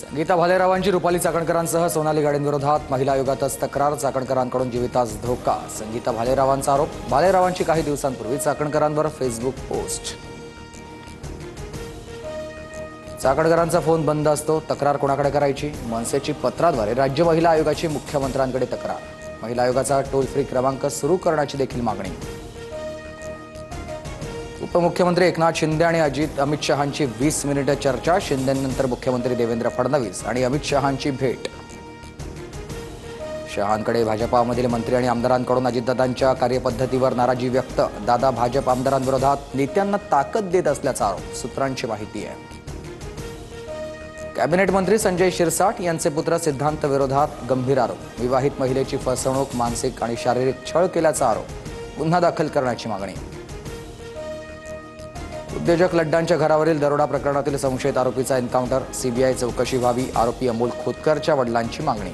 संगीता भालेरावांची रुपाली चाकणकरांसह सोनाली गाडेंविरोधात महिला आयोगातच तक्रार. चाकणकरांकडून जीवितास धोका. संगीता भालेरावांचा आरोप. भालेरावांची काही दिवसांपूर्वी चाकणकरांवर फेसबुक पोस्ट. चाकणकरांचा फोन बंद असतो. तक्रार कोणाकडे करायची? मनसेची पत्राद्वारे राज्य महिला आयोगाची मुख्यमंत्र्यांकडे तक्रार. महिला आयोगाचा टोल फ्री क्रमांक सुरू करण्याची देखील मागणी. उपमुख्यमंत्री एकनाथ शिंदे आणि अमित शहांची 20 मिनिटे चर्चा. शिंदेनंतर मुख्यमंत्री देवेंद्र फडणवीस आणि अमित शहांची भेट. शहांकडे भाजपामधील मंत्री आणि आमदारांकडून अजितदादांच्या कार्यपद्धतीवर नाराजी व्यक्त. दादा भाजप आमदारांविरोधात नेत्यांना ताकद देत असल्याचा आरोप. सूत्रांची माहिती आहे. कॅबिनेट मंत्री संजय शिरसाट यांचे पुत्र सिद्धांत विरोधात गंभीर आरोप. विवाहित महिलेची फसवणूक, मानसिक आणि शारीरिक छळ केल्याचा आरोप. गुन्हा दाखल करण्याची मागणी. उद्योजक लड्डांच्या घरावरील दरोडा प्रकरणातील संशयित आरोपीचा एन्काउंटर. सीबीआय चौकशी व्हावी. आरोपी अमोल खोतकरच्या वडिलांची मागणी.